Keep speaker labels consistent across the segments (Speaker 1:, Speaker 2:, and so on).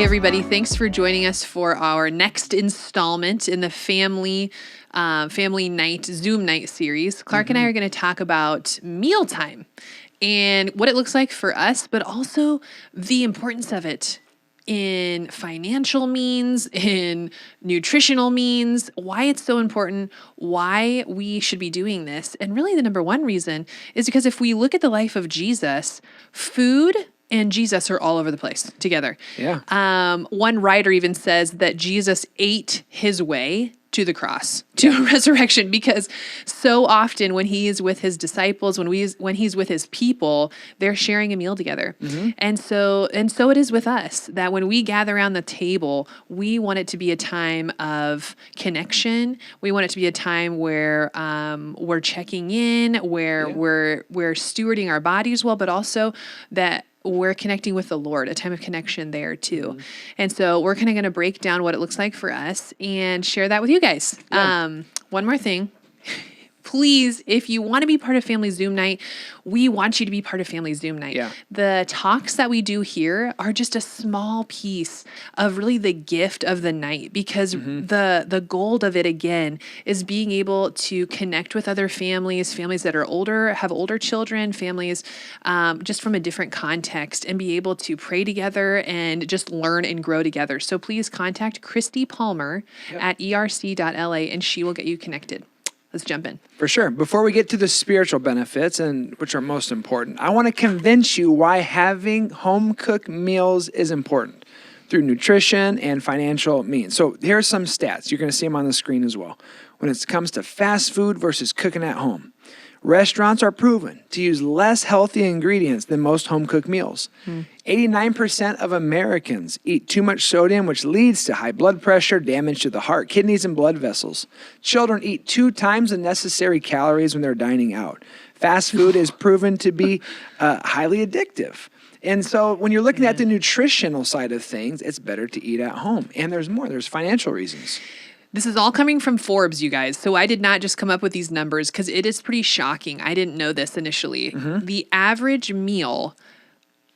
Speaker 1: everybody. Thanks for joining us for our next installment in the family night, Zoom night series. Clark and I are going to talk about mealtime and what it looks like for us, but also the importance of it in financial means, in nutritional means, why it's so important, why we should be doing this. And really the number one reason is because if we look at the life of Jesus, food and Jesus are all over the place together.
Speaker 2: Yeah.
Speaker 1: One writer even says that Jesus ate his way to the cross, to resurrection, because so often when he is with his disciples, when he's with his people, they're sharing a meal together. And so it is with us that when we gather around the table, we want it to be a time of connection. We want it to be a time where we're checking in, where we're stewarding our bodies well, but also that we're connecting with the Lord, a time of connection there too. And so we're kind of going to break down what it looks like for us and share that with you guys. One more thing. Please, if you want to be part of Family Zoom Night, we want you to be part of Family Zoom Night.
Speaker 2: Yeah.
Speaker 1: The talks that we do here are just a small piece of really the gift of the night, because the goal of it, again, is being able to connect with other families that are older, have older children, families just from a different context, and be able to pray together and just learn and grow together. So please contact Christy Palmer at erc.la and she will get you connected. Let's jump in.
Speaker 2: For sure. Before we get to the spiritual benefits, and which are most important, I want to convince you why having home-cooked meals is important through nutrition and financial means. So here are some stats. You're going to see them on the screen as well. When it comes to fast food versus cooking at home, restaurants are proven to use less healthy ingredients than most home-cooked meals. 89% of Americans eat too much sodium, which leads to high blood pressure, damage to the heart, kidneys, and blood vessels. Children eat 2 times the necessary calories when they're dining out. Fast food is proven to be highly addictive. And so when you're looking at the nutritional side of things, it's better to eat at home. And there's more. There's financial reasons.
Speaker 1: This is all coming from Forbes, you guys. So I did not just come up with these numbers because it is pretty shocking. I didn't know this initially. The average meal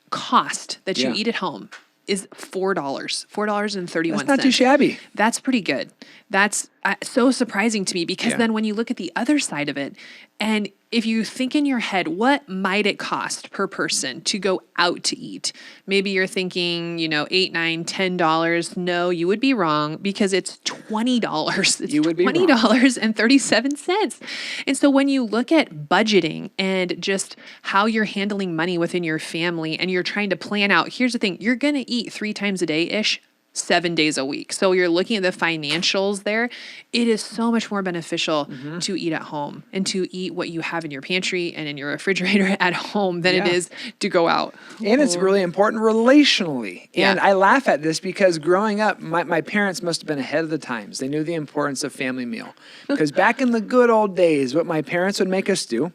Speaker 1: cost that you eat at home is $4.31.
Speaker 2: That's not too shabby.
Speaker 1: That's pretty good. That's so surprising to me, because then when you look at the other side of it, and if you think in your head, what might it cost per person to go out to eat? Maybe you're thinking, $8, $9, $10. No, you would be wrong, because it's $20. It's
Speaker 2: You would be wrong.
Speaker 1: $20.37. And so when you look at budgeting and just how you're handling money within your family, and you're trying to plan out, here's the thing, you're going to eat 3 times a day-ish, 7 days a week. So you're looking at the financials there. It is so much more beneficial to eat at home and to eat what you have in your pantry and in your refrigerator at home than it is to go out.
Speaker 2: And it's really important relationally. And I laugh at this because growing up, my parents must have been ahead of the times. They knew the importance of family meal. Because back in the good old days, what my parents would make us do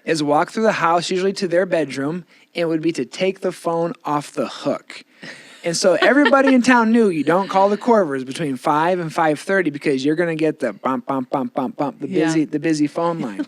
Speaker 2: is walk through the house, usually to their bedroom, and it would be to take the phone off the hook. And so everybody in town knew you don't call the Corvers between 5 and 5:30 because you're going to get the bump, bump, bump, bump, bump, the busy phone line.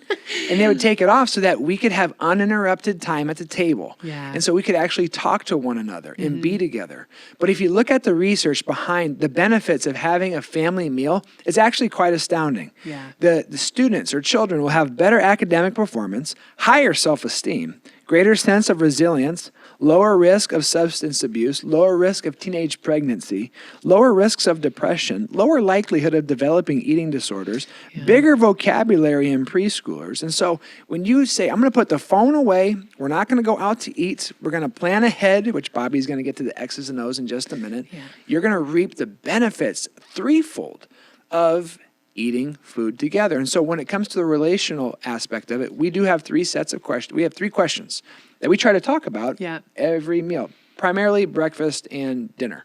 Speaker 2: And they would take it off so that we could have uninterrupted time at the table. And so we could actually talk to one another and be together. But if you look at the research behind the benefits of having a family meal, it's actually quite astounding. The students or children will have better academic performance, higher self-esteem, greater sense of resilience, lower risk of substance abuse, lower risk of teenage pregnancy, lower risks of depression, lower likelihood of developing eating disorders, bigger vocabulary in preschoolers. And so when you say, I'm going to put the phone away, we're not going to go out to eat, we're going to plan ahead, which Bobby's going to get to the X's and O's in just a minute, you're going to reap the benefits threefold of eating food together. And so when it comes to the relational aspect of it, we do have 3 sets of questions. We have 3 questions that we try to talk about every meal, primarily breakfast and dinner.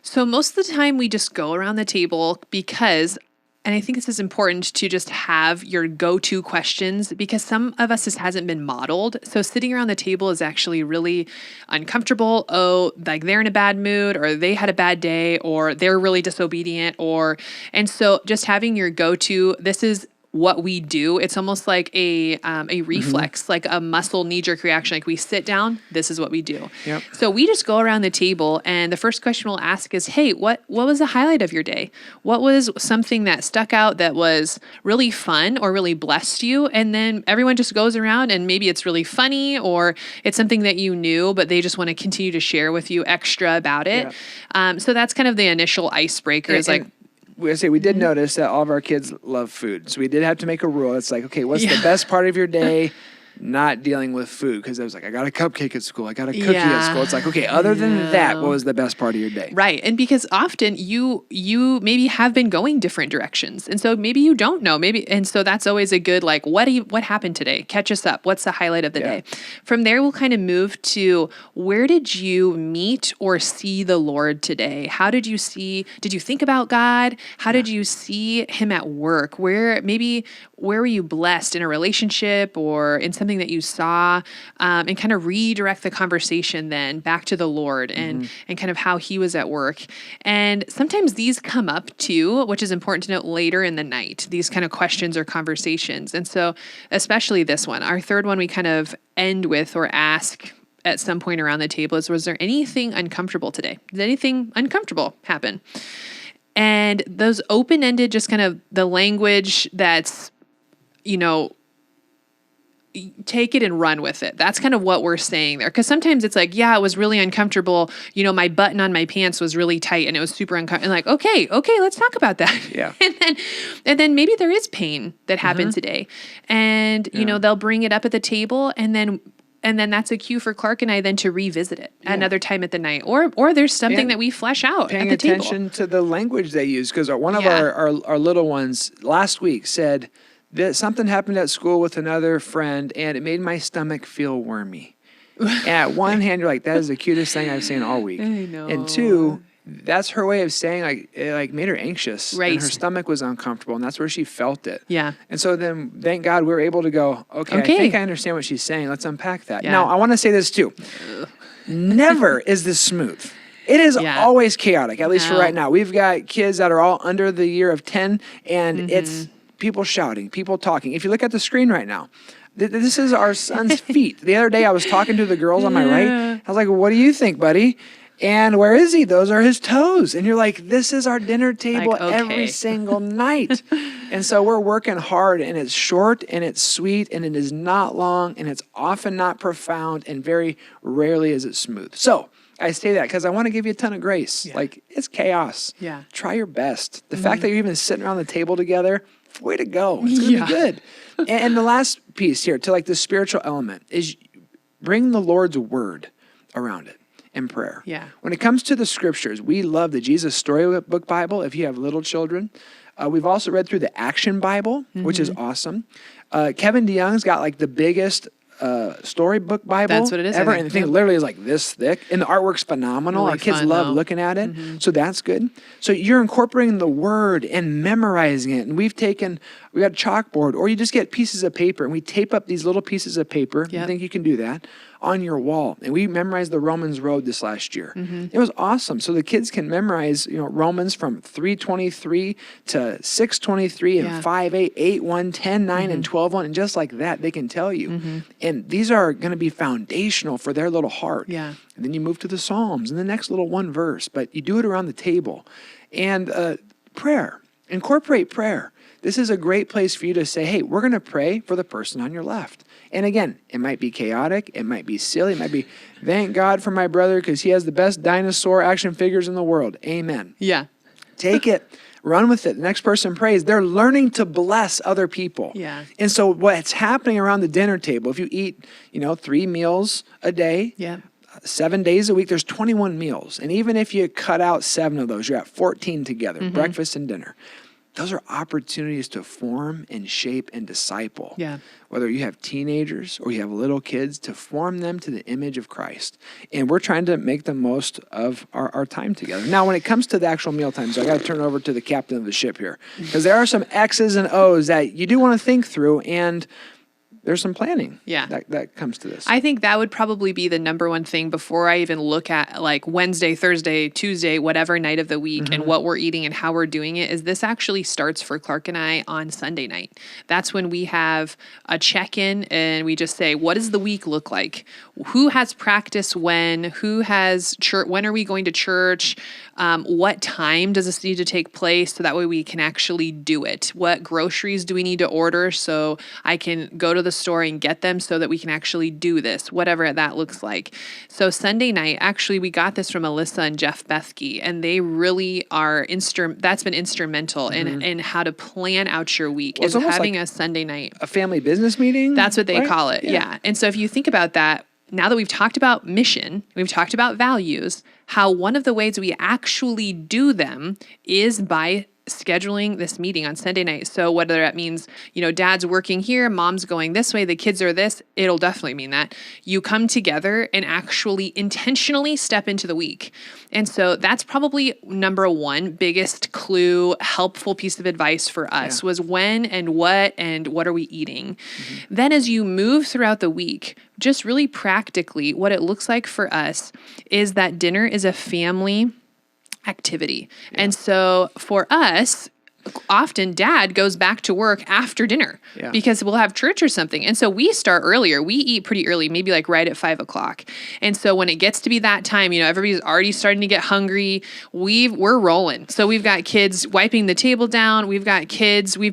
Speaker 1: So most of the time we just go around the table because, and I think this is important to just have your go-to questions, because some of us, this hasn't been modeled. So sitting around the table is actually really uncomfortable. Oh, like they're in a bad mood, or they had a bad day, or they're really disobedient, and so just having your go-to, this is what we do. It's almost like a reflex, like a muscle knee-jerk reaction. Like we sit down, this is what we do.
Speaker 2: Yep.
Speaker 1: So we just go around the table, and the first question we'll ask is, hey, what was the highlight of your day? What was something that stuck out that was really fun or really blessed you? And then everyone just goes around, and maybe it's really funny, or it's something that you knew, but they just want to continue to share with you extra about it. So that's kind of the initial icebreaker.
Speaker 2: We did notice that all of our kids love food. So we did have to make a rule. It's like, okay, what's the best part of your day? Not dealing with food, because I was like, I got a cupcake at school, I got a cookie at school. It's like, okay, other than that, what was the best part of your day?
Speaker 1: Right. And because often you maybe have been going different directions. And so maybe you don't know. And so that's always a good, like, what happened today? Catch us up. What's the highlight of the day? From there, we'll kind of move to, where did you meet or see the Lord today? Did you think about God? How did you see him at work? Where were you blessed in a relationship or in something that you saw, and kind of redirect the conversation then back to the Lord and kind of how he was at work. And sometimes these come up too, which is important to note, later in the night, these kind of questions or conversations. And so especially this one, our third one, we kind of end with or ask at some point around the table is, was there anything uncomfortable today? Did anything uncomfortable happen? And those open-ended, just kind of the language that's, take it and run with it. That's kind of what we're saying there. Because sometimes it's like, yeah, it was really uncomfortable. My button on my pants was really tight and it was super uncomfortable. And like, okay, let's talk about that.
Speaker 2: Yeah.
Speaker 1: and then maybe there is pain that happened today. And, they'll bring it up at the table, and then that's a cue for Clark and I then to revisit it another time at the night. Or there's something that we flesh out at the table.
Speaker 2: Paying attention to the language they use. Because one of our little ones last week said that something happened at school with another friend and it made my stomach feel wormy. And at one hand, you're like, that is the cutest thing I've seen all week.
Speaker 1: I know.
Speaker 2: And two, that's her way of saying, like, it made her anxious.
Speaker 1: Right.
Speaker 2: And her stomach was uncomfortable, and that's where she felt it.
Speaker 1: Yeah.
Speaker 2: And so then, thank God, we were able to go, okay, I think I understand what she's saying. Let's unpack that.
Speaker 1: Yeah.
Speaker 2: Now, I want to say this too. Never is this smooth. It is always chaotic, at least for right now. We've got kids that are all under the year of 10, and it's people shouting, people talking. If you look at the screen right now, this is our son's feet. The other day, I was talking to the girls on my right. I was like, what do you think, buddy? And where is he? Those are his toes. And you're like, this is our dinner table every single night. And so we're working hard, and it's short and it's sweet and it is not long and it's often not profound, and very rarely is it smooth. So I say that because I want to give you a ton of grace. Yeah. Like, it's chaos.
Speaker 1: Yeah.
Speaker 2: Try your best. The fact that you're even sitting around the table together, way to go. It's going to be good. And the last piece here, to like the spiritual element, is bring the Lord's word around it in prayer.
Speaker 1: Yeah.
Speaker 2: When it comes to the scriptures, we love the Jesus Storybook Bible if you have little children. We've also read through the Action Bible, which is awesome. Kevin DeYoung's got like the biggest storybook Bible
Speaker 1: That's what it is,
Speaker 2: ever.
Speaker 1: I think.
Speaker 2: And the thing literally is like this thick. And the artwork's phenomenal.
Speaker 1: Really
Speaker 2: Our kids
Speaker 1: fun,
Speaker 2: love
Speaker 1: though.
Speaker 2: looking at it. So that's good. So you're incorporating the word and memorizing it. And we got a chalkboard, or you just get pieces of paper and we tape up these little pieces of paper.
Speaker 1: Yep.
Speaker 2: I think you can do that on your wall. And we memorized the Romans Road this last year. It was awesome. So the kids can memorize, Romans from 3:23 to 6:23 and 5:8, 8:1, 10:9, and 12:1. And just like that, they can tell you. And these are going to be foundational for their little heart.
Speaker 1: Yeah.
Speaker 2: And then you move to the Psalms and the next little one verse, but you do it around the table. And prayer, incorporate prayer. This is a great place for you to say, hey, we're going to pray for the person on your left. And again, it might be chaotic. It might be silly. It might be, thank God for my brother because he has the best dinosaur action figures in the world. Amen.
Speaker 1: Yeah.
Speaker 2: Take it. Run with it. The next person prays. They're learning to bless other people.
Speaker 1: Yeah.
Speaker 2: And so what's happening around the dinner table, if you eat, 3 meals a day, 7 days a week, there's 21 meals. And even if you cut out 7 of those, you're at 14 together, breakfast and dinner. Those are opportunities to form and shape and disciple.
Speaker 1: Yeah.
Speaker 2: Whether you have teenagers or you have little kids, to form them to the image of Christ. And we're trying to make the most of our time together. Now, when it comes to the actual meal times, I got to turn over to the captain of the ship here. Because there are some X's and O's that you do want to think through. And there's some planning
Speaker 1: Yeah.
Speaker 2: that comes to this.
Speaker 1: I think that would probably be the number one thing before I even look at like Wednesday, Thursday, Tuesday, whatever night of the week and what we're eating and how we're doing it is this actually starts for Clark and I on Sunday night. That's when we have a check-in and we just say, what does the week look like? Who has practice when? Who has church? When are we going to church? What time does this need to take place? So that way we can actually do it. What groceries do we need to order so I can go to the store and get them so that we can actually do this, whatever that looks like. So Sunday night, actually, we got this from Alyssa and Jeff Bethke, and they really are that's been instrumental in how to plan out your week, is having a Sunday night.
Speaker 2: A family business meeting?
Speaker 1: That's what they
Speaker 2: right?
Speaker 1: call it. Yeah. And so if you think about that, now that we've talked about mission, we've talked about values, how one of the ways we actually do them is by scheduling this meeting on Sunday night. So whether that means, dad's working here, mom's going this way, the kids are this, it'll definitely mean that. You come together and actually intentionally step into the week. And so that's probably number one biggest clue, helpful piece of advice for us was when and what are we eating? Then as you move throughout the week, just really practically what it looks like for us is that dinner is a family activity. And so for us, often dad goes back to work after dinner because we'll have church or something. And so we start earlier. We eat pretty early, maybe like right at 5:00. And so when it gets to be that time, everybody's already starting to get hungry. We're rolling. So we've got kids wiping the table down. We've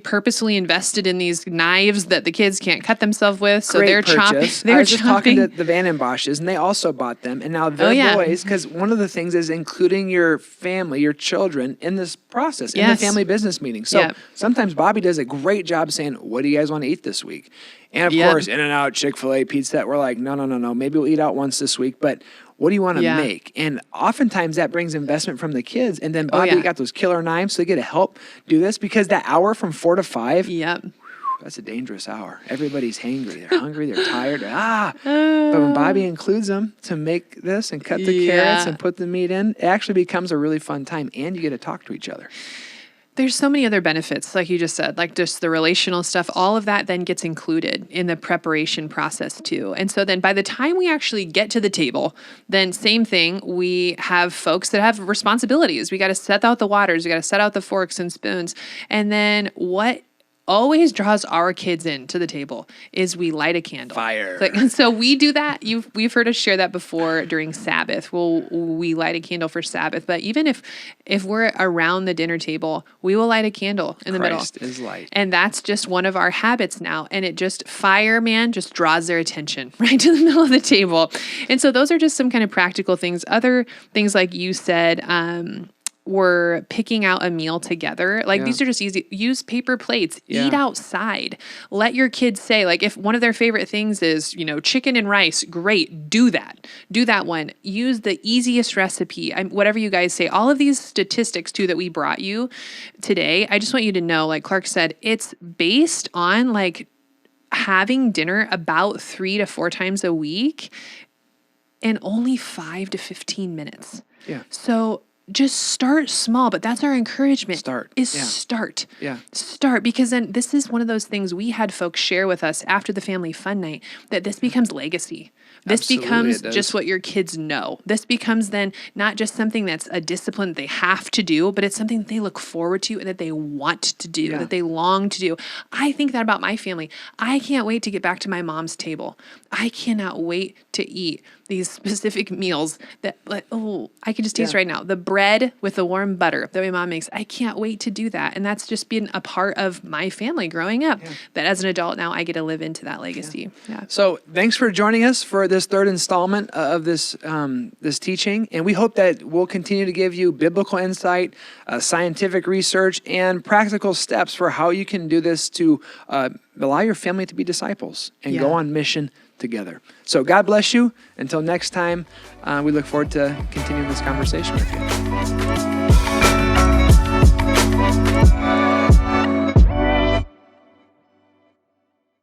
Speaker 1: purposely invested in these knives that the kids can't cut themselves with. So
Speaker 2: Great
Speaker 1: they're
Speaker 2: purchase.
Speaker 1: chopping.
Speaker 2: I was just talking to the Van and Bosches, and they also bought them. And now their boys, because one of the things is including your family, your children in this process, in the family business meeting. So sometimes Bobby does a great job saying, what do you guys want to eat this week? And of course, In-N-Out, Chick-fil-A, Pizza Hut, we're like, no. Maybe we'll eat out once this week, but what do you want to make? And oftentimes that brings investment from the kids. And then Bobby got those killer knives, so they get to help do this because that hour from 4 to 5, that's a dangerous hour. Everybody's hangry. They're hungry. They're tired. But when Bobby includes them to make this and cut the carrots and put the meat in, it actually becomes a really fun time, and you get to talk to each other.
Speaker 1: There's so many other benefits, like you just said, like just the relational stuff, all of that then gets included in the preparation process too. And so then by the time we actually get to the table, then same thing, we have folks that have responsibilities. We got to set out the waters, we got to set out the forks and spoons. And then what always draws our kids in to the table is we light a candle.
Speaker 2: Fire.
Speaker 1: So we do that. We've heard us share that before during Sabbath. We light a candle for Sabbath. But even if we're around the dinner table, we will light a candle in the middle.
Speaker 2: Christ is light.
Speaker 1: And that's just one of our habits now. And it just, fire, man, just draws their attention right to the middle of the table. And so those are just some kind of practical things. Other things like you said, we're picking out a meal together. Like these are just easy. Use paper plates. Eat outside. Let your kids say, like, if one of their favorite things is, chicken and rice, great. Do that. Do that one. Use the easiest recipe. Whatever you guys say. All of these statistics too that we brought you today, I just want you to know, like Clark said, it's based on like having dinner about 3 to 4 times a week and only 5 to 15 minutes.
Speaker 2: Yeah.
Speaker 1: So just start small, but that's our encouragement. Start.
Speaker 2: Yeah.
Speaker 1: Start, because then this is one of those things we had folks share with us after the family fun night, that this becomes legacy. This becomes just what your kids know. This becomes then not just something that's a discipline that they have to do, but it's something that they look forward to and that they want to do, that they long to do. I think that about my family. I can't wait to get back to my mom's table. I cannot wait to eat these specific meals that, like, I can just taste right now. The bread with the warm butter that my mom makes. I can't wait to do that. And that's just been a part of my family growing up, that as an adult now I get to live into that legacy.
Speaker 2: So thanks for joining us for this third installment of this this teaching. And we hope that we'll continue to give you biblical insight, scientific research, and practical steps for how you can do this to allow your family to be disciples and go on mission together. So God bless you. Until next time, we look forward to continuing this conversation with you.